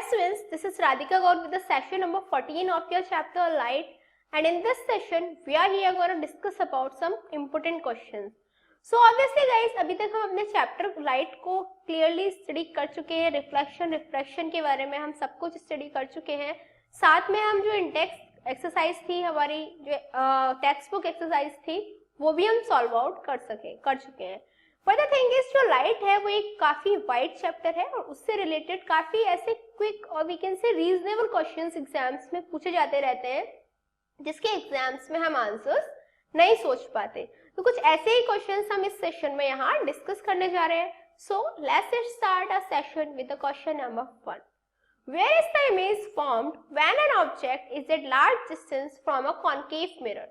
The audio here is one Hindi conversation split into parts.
students, this is Radhika Gaur with the session number 14 of your chapter Light, and in this session we are here going to discuss about some important questions. So obviously guys, अभी तक हम अपने चैप्टर लाइट को क्लियरली स्टडी कर चुके हैं, रिफ्लेक्शन के बारे में हम सब कुछ स्टडी कर चुके हैं. साथ में हम जो इंडेक्स एक्सरसाइज थी, हमारी जो टेक्स्ट बुक एक्सरसाइज थी, वो भी हम सॉल्व आउट कर चुके हैं. बट द थिंग इज, जो लाइट है वो एक काफी वाइड चैप्टर है और उससे रिलेटेड काफी ऐसे क्विक और we can say reasonable questions exams में पूछे जाते रहते हैं, जिसके एग्जाम्स में हम आंसर्स नहीं सोच पाते. तो कुछ ऐसे ही क्वेश्चंस हम इस सेशन में यहाँ डिस्कस करने जा रहे हैं. So let's start a session with the question number 1. Where is the image formed when an object is at large distance from a concave mirror?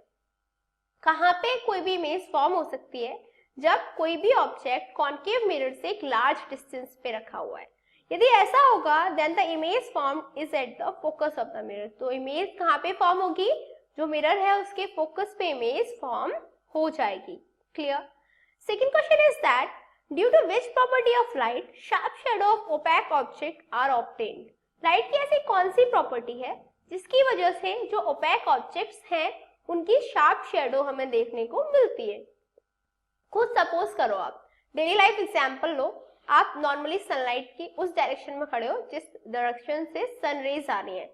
कहाँ पे कोई भी इमेज फॉर्म हो सकती है जब कोई भी ऑब्जेक्ट कॉन्केव मिरर से एक लार्ज डिस्टेंस पे रखा हुआ है. यदि ऐसा होगा then the image formed is at the focus of the mirror. तो इमेज कहाँ पे फॉर्म होगी? जो मिरर है उसके फोकस पे इमेज फॉर्म हो जाएगी. Clear? Second question is that due to which property of light sharp shadow of opaque object are obtained. Light की ऐसी कौन सी प्रॉपर्टी है जिसकी वजह से जो ओपैक ऑब्जेक्ट्स हैं उनकी शार्प शैडो हमें देखने को मिलती है. खुद सपोज करो आप डेली लाइफ एग्जांपल लो. आप नॉर्मली सनलाइट की उस डायरेक्शन में खड़े हो जिस डायरेक्शन से सन रेज आ रही है,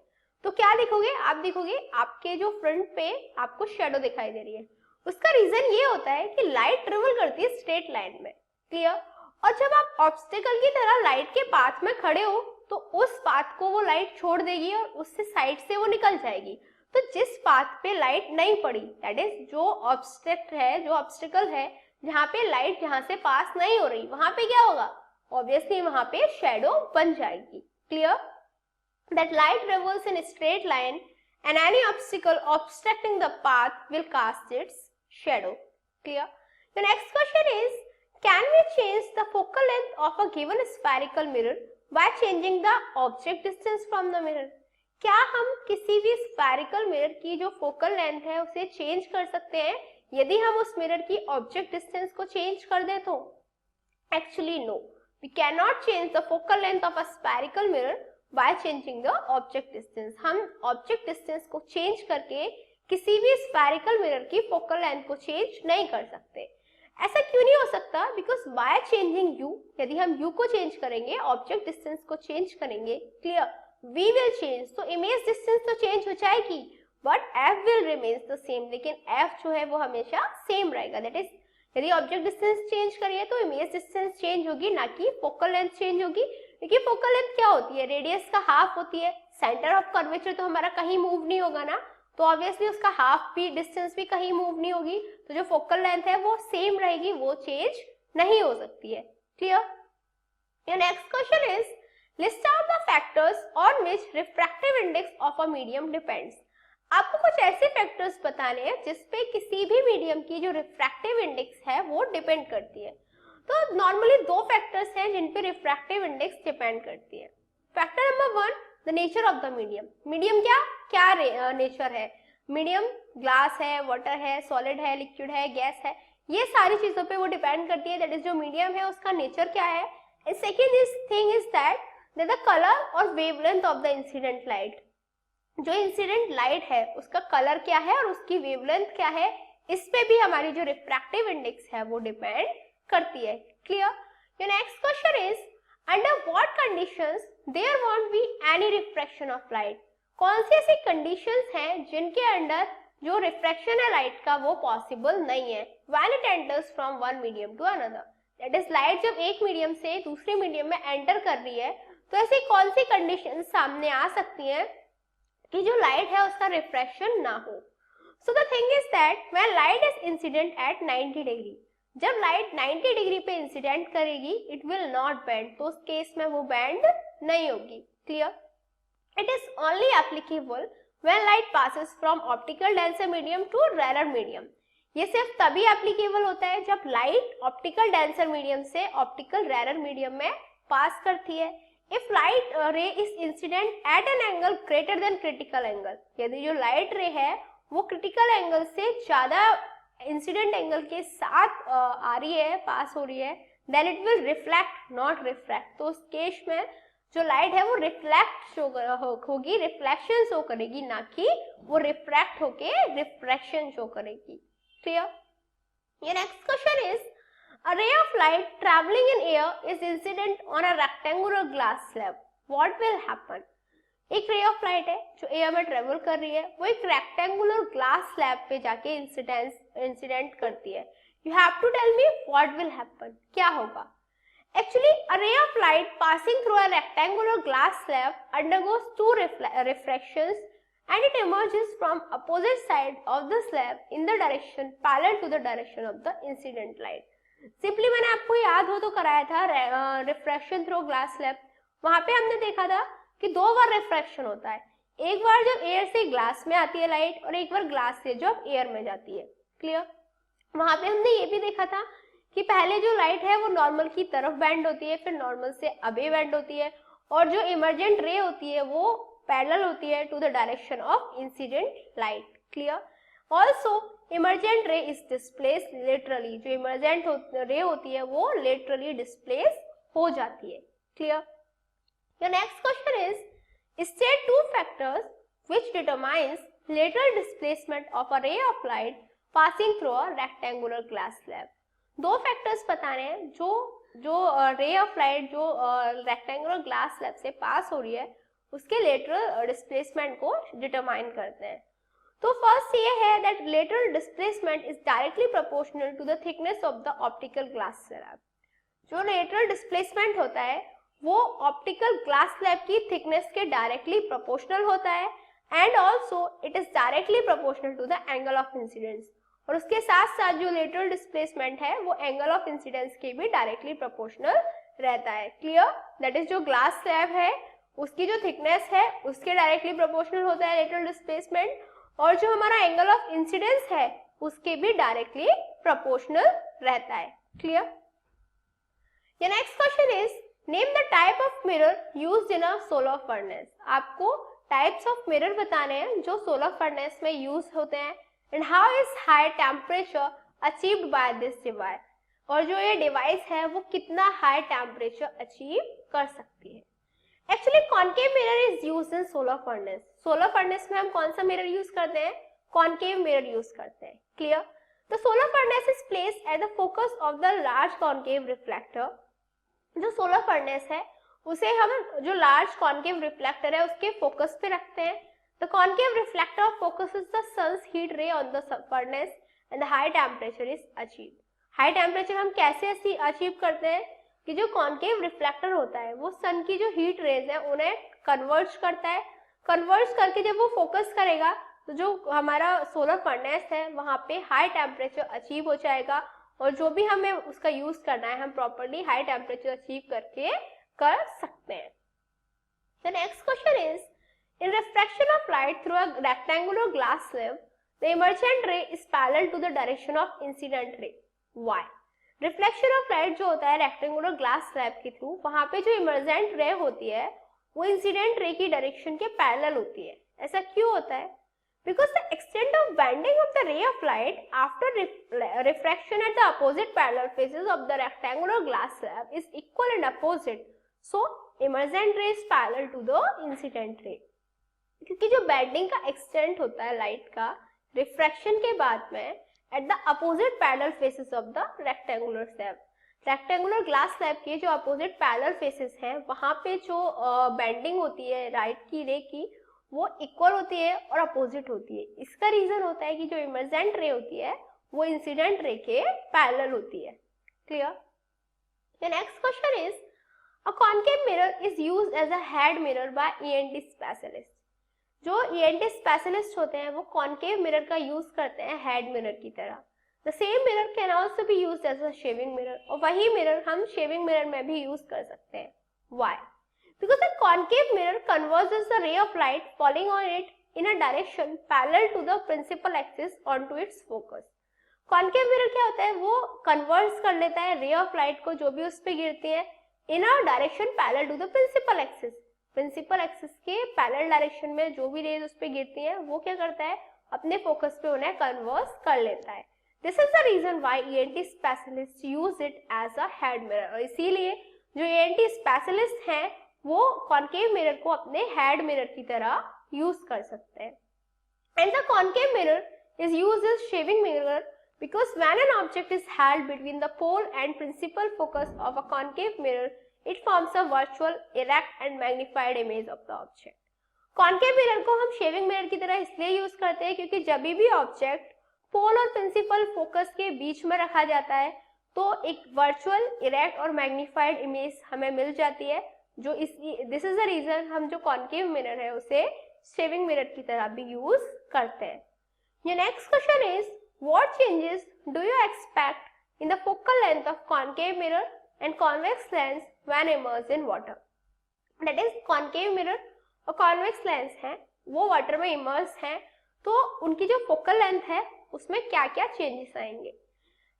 तो क्या देखोगे? आप देखोगे आपके जो फ्रंट पे आपको शैडो दिखाई दे रही है. उसका रीजन ये होता है कि लाइट ट्रेवल करती है स्ट्रेट लाइन में. क्लियर? और जब आप ऑब्स्टेकल की तरह लाइट के पाथ में खड़े हो तो उस पाथ को वो लाइट छोड़ देगी और उससे साइड से वो निकल जाएगी. तो जिस पाथ पे लाइट नहीं पड़ी, दैट इज जो ऑब्स्टेकल है, जहाँ पे लाइट जहाँ से पास नहीं हो रही, वहां पे क्या होगा? ऑब्वियसली वहां पे शैडो बन जाएगी. Clear? That light travels in straight line and any obstacle obstructing the path will cast its shadow. Clear? The next question is, can we change the focal length of a given spherical mirror by changing the object distance from the mirror? क्या हम किसी भी स्फेरिकल मिरर की जो फोकल लेंथ है उसे चेंज कर सकते हैं यदि हम उस मिरर की ऑब्जेक्ट डिस्टेंस को चेंज कर दें? तो actually no, we can not change the focal length of a spherical mirror by changing the object distance. हम ऑब्जेक्ट डिस्टेंस को चेंज करके किसी भी स्फेरिकल मिरर की फोकल लेंथ को चेंज नहीं कर सकते. ऐसा क्यों नहीं हो सकता? बिकॉज बाय चेंजिंग यू, यदि हम यू को चेंज करेंगे, ऑब्जेक्ट डिस्टेंस को चेंज करेंगे, क्लियर, वी विल चेंज. तो इमेज डिस्टेंस तो चेंज हो जाएगी but F will remains the same. लेकिन एफ जो है वो हमेशा सेम रहेगा. दैट इज, यदि ऑब्जेक्ट डिस्टेंस चेंज करिए तो इमेज डिस्टेंस चेंज होगी, ना कि फोकल लेंथ चेंज होगी. देखिए फोकल लेंथ क्या होती है? रेडियस का हाफ होती है. सेंटर ऑफ कर्वेचर तो हमारा कहीं मूव नहीं होगा ना, तो ऑब्वियसली उसका हाफ भी डिस्टेंस भी कहीं मूव नहीं होगी. तो जो फोकल लेंथ है वो सेम रहेगी, वो चेंज नहीं हो सकती है. Clear? Your next question is, list out the factors on which refractive index of a medium depends. आपको कुछ ऐसे फैक्टर्स बताने हैं जिसपे किसी भी मीडियम की जो रिफ्रैक्टिव इंडेक्स है वो डिपेंड करती है. तो नॉर्मली दो फैक्टर्स हैं जिन पे रिफ्रैक्टिव इंडेक्स डिपेंड करती है. Factor number 1, the nature of the medium. Medium क्या नेचर है? मीडियम ग्लास है, वाटर है, सॉलिड है, लिक्विड है, गैस है, ये सारी चीजों पे वो डिपेंड करती है. दैट इज, जो मीडियम है उसका नेचर क्या है. Second thing is that the colour और wavelength of the incident light. जो इंसिडेंट लाइट है उसका कलर क्या है और उसकी वेवलेंथ क्या है, इस पे भी हमारी जो रिफ्रैक्टिव इंडेक्स है वो डिपेंड करती है. Clear? Your next question is, under what conditions there won't be any refraction of light. कौन सी ऐसी कंडीशंस हैं जिनके अंडर जो रिफ्रैक्शन है लाइट का वो पॉसिबल नहीं है when it enters from one medium to another. That is, light जब एक मीडियम से दूसरे मीडियम में एंटर कर रही है तो ऐसी कौन सी कंडीशंस सामने आ सकती हैं कि जो लाइट है उसका रिफ्रैक्शन ना हो. So the thing is that when light is incident at 90 degree, जब लाइट 90 डिग्री पे इंसिडेंट करेगी, इट विल नॉट बेंड. तो उस केस में वो बेंड नहीं होगी. Clear? It is only applicable when light passes from optical denser medium to rare medium. ये सिर्फ तभी एप्लीकेबल होता है जब लाइट ऑप्टिकल डेंसर मीडियम से ऑप्टिकल रेयर मीडियम में पास करती है. If light ray is incident at an angle greater than critical angle, यदि जो लाइट रे है वो क्रिटिकल एंगल से ज्यादा इंसिडेंट एंगल के साथ आ रही है, पास हो रही है, then it will reflect not refract. तो उस केस में जो लाइट है वो रिफ्लेक्ट शो होगी, रिफ्लेक्शन शो करेगी, ना कि वो रिफ्रैक्ट होके रिफ्रैक्शन शो करेगी। Clear? Your next question is, a ray of light traveling in air is incident on a rectangular glass slab. What will happen? एक रे ऑफ लाइट है जो एयर में ट्रेवल कर रही है, वो एक रेक्टेंगुलर ग्लास स्लैब पे जाके इंसिडेंट करती है। You have to tell me what will happen, क्या होगा? Actually a ray of light passing through a rectangular glass slab undergoes two refractions and it emerges from opposite side of the slab in the direction parallel to the direction of the incident light. Simply मैंने आपको याद हो तो कराया था रिफ्रैक्शन थ्रू ग्लास स्लैब। वहां पे हमने देखा था कि 2 बार रिफ्रैक्शन होता है, एक बार जब एयर से ग्लास में आती है लाइट और एक बार ग्लास से जब एयर में जाती है। क्लियर? वहां पे हमने ये भी देखा था कि पहले जो लाइट है वो नॉर्मल की तरफ बेंड होती है, फिर नॉर्मल से अबे बेंड होती है, और जो इमर्जेंट रे होती है वो पैरेलल होती है to the direction of incident light. Clear? Also emergent ray is displace laterally, जो इमर्जेंट रे होती है वो लेटरली डिस्प्लेस हो जाती है। क्लियर? Your next question is, state 2 factors which determines lateral displacement of a ray of light passing through a rectangular glass slab. 2 factors बताने हैं जो रे ऑफ लाइट जो रेक्टेंगुलर ग्लास स्लैब से पास हो रही है उसके लेटरल डिस्प्लेसमेंट को डिटरमाइन करते हैं। तो फर्स्ट ये है that lateral displacement is directly proportional to the thickness of the optical glass slab. जो लेटरल डिस्प्लेसमेंट होता है वो ऑप्टिकल ग्लास स्लैब की थिकनेस के डायरेक्टली प्रोपोर्शनल होता है and also it is directly proportional to the angle of incidence, और उसके साथ साथ जो लेटरल डिस्प्लेसमेंट है वो एंगल ऑफ इंसिडेंस के भी डायरेक्टली प्रोपोर्शनल रहता है। क्लियर? दैट इज जो ग्लास स्लैब है उसकी जो थिकनेस है उसके डायरेक्टली प्रोपोर्शनल होता है लेटरल डिस्प्लेसमेंट, और जो हमारा एंगल ऑफ इंसिडेंस है उसके भी डायरेक्टली प्रोपोर्शनल रहता है। Clear? Your next question is, name the type of mirror used in a solar furnace. आपको टाइप्स ऑफ मिरर बताने हैं जो सोलर फर्नेस में यूज होते हैं and how is high temperature achieved by this device, और जो ये डिवाइस है वो कितना हाई टेम्परेचर अचीव कर सकती है। Actually concave mirror is used in solar furnace. Solar furnace में हम कौन सा मिरर यूज करते हैं? कॉनकेव मिरर यूज करते हैं। Clear? The solar furnace is placed at the focus of the large concave reflector. जो सोलर फर्नेस है उसे हम जो लार्ज कॉनकेव रिफ्लेक्टर है उसके फोकस पे रखते हैं। The concave reflector focuses the sun's heat ray on the furnace and the high temperature is achieved. High temperature हम कैसे अचीव करते हैं कि जो कॉनकेव रिफ्लेक्टर होता है वो सन की जो हीट रेज है उन्हें कन्वर्ज करता है। कन्वर्ज करके जब वो फोकस करेगा तो जो हमारा सोलर फर्नेस है वहां पे हाई टेम्परेचर अचीव हो जाएगा, और जो भी हमें उसका यूज करना है हम प्रॉपर्ली हाई टेम्परेचर अचीव करके कर सकते हैं। The next question is, in refraction of light through a rectangular glass slab the emergent ray is parallel to the direction of incident ray. Why? Reflection of light जो होता है रेक्टेंगुलर ग्लास स्लैब के थ्रू, वहां पे जो इमर्जेंट रे होती है वो इंसिडेंट रे की डायरेक्शन के पैरेलल होती है। ऐसा क्यों होता है? Because the extent of bending of the ray of light after refraction at the opposite parallel faces of the rectangular glass slab is equal and opposite, so emergent ray is parallel to the incident ray. क्योंकि जो बेंडिंग का एक्सटेंट होता है लाइट का रिफ्रैक्शन के बाद में at the opposite parallel faces of the rectangular slab, rectangular glass slab के जो अपोजिट पैरेलल फेसेस हैं वहां पे जो बेंडिंग होती है लाइट की रे की वो इक्वल होती है और अपोजिट होती है। इसका रीजन होता है कि जो इमर्जेंट रे होती है वो इंसिडेंट रे के पैरेलल होती है। Clear? The next question is, a concave mirror is used as a head mirror by ENT specialist. जो ईएनटी स्पेशलिस्ट होते हैं वो कॉनकेव मिरर का यूज करते हैं हेड मिरर की तरह। The same mirror can also be used as a shaving mirror, और वही मिरर हम शेविंग मिरर में भी यूज कर सकते हैं। Why? Because a concave mirror converges the ray of light falling on it in a direction parallel to the principal axis onto its focus. Concave mirror क्या होता है? वो converge कर लेता है ray of light को जो भी उस पे गिरती है in a direction parallel to the principal axis. Principal axis के parallel direction में जो भी rays उस पे गिरती हैं वो क्या करता है? अपने focus पे उन्हें converge कर लेता है। This is the reason why ENT specialists use it as a head mirror. और इसीलिए जो ENT specialists हैं वो कॉन्केव मिरर को अपने हेड मिरर की तरह यूज कर सकते हैं. And the concave mirror is used as shaving mirror because when an object is held between the pole and principal focus of a concave mirror, it forms a virtual, erect and magnified image of the object. Concave mirror को हम शेविंग मिरर की तरह इसलिए यूज करते हैं क्योंकि जब भी ऑब्जेक्ट पोल और प्रिंसिपल फोकस के बीच में रखा जाता है तो एक वर्चुअल, इरेक्ट और मैग्नीफाइड इमेज हमें मिल जाती है. जो दिस इज द रीजन हम जो कॉन्केव मिरर है उसे शेविंग मिरर की तरह भी यूज करते हैं. Your next question is, what changes do you expect in the focal length of concave mirror and convex lens when immersed in water? That is, concave mirror और convex lens हैं, वो water में immerse हैं, तो उनकी जो focal length है उसमें क्या क्या changes आएंगे?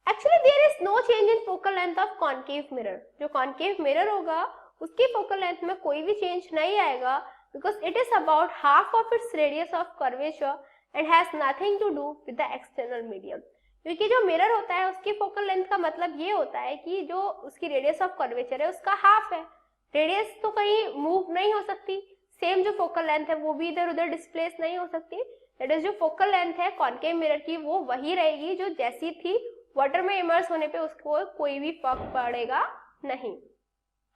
Actually, there is no change in focal length of concave mirror. जो concave mirror होगा उसकी focal length में कोई भी change नहीं आएगा because it is about half of its radius of curvature and has nothing to do with the external medium. क्योंकि जो मिरर होता है उसकी फोकल लेंथ का मतलब ये होता है कि जो उसकी रेडियस ऑफ कर्वेचर है उसका हाफ है. रेडियस तो कहीं मूव नहीं हो सकती, सेम जो फोकल लेंथ है वो भी इधर उधर डिस्प्लेस नहीं हो सकती. दैट इज जो फोकल लेंथ है कॉन्केव मिरर की वो वही रहेगी जो जैसी थी. वाटर में इमर्स होने पे उसको कोई भी फर्क पड़ेगा नहीं.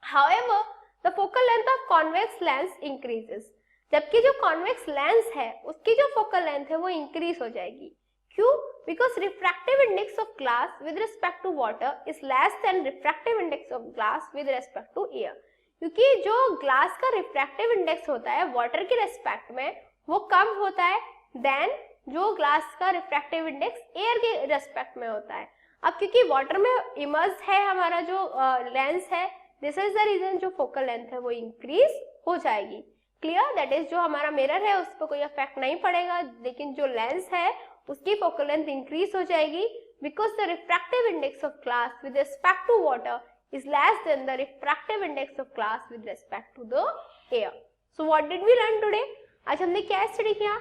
However, the focal length of convex lens increases. जबकि जो कॉन्वेक्स लेंस है उसकी जो फोकल लेंथ है वो इंक्रीज हो जाएगी. क्यों? Because refractive index of glass with respect to water is less than refractive index of glass with respect to air. क्योंकि जो ग्लास का रिफ्रैक्टिव इंडेक्स होता है वाटर के रिस्पेक्ट में वो कम होता है देन जो ग्लास का रिफ्रैक्टिव इंडेक्स एयर के रिस्पेक्ट में होता है. अब क्योंकि वाटर में इमर्स है हमारा जो लेंस है, दिस इज द रीजन जो फोकल लेंथ है वो इंक्रीज हो जाएगी. क्लियर? दैट इज जो हमारा मिरर है उस पर कोई इफेक्ट नहीं पड़ेगा, लेकिन जो लेंस है उसकी फोकल लेंथ इंक्रीज हो जाएगी because the refractive index of glass with respect to water is less than the refractive index of glass with respect to the air. So what did we learn today? आज हमने क्या स्टडी किया?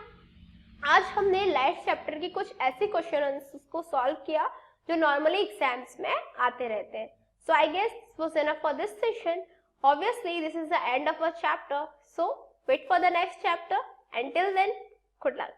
आज हमने लाइट चैप्टर की कुछ ऐसे क्वेश्चन आंसर्स को सॉल्व किया जो नॉर्मली एग्जाम्स में आते रहते हैं. So I guess this was enough for this session. Obviously, this is the end of our chapter. So, wait for the next chapter. Until then, good luck.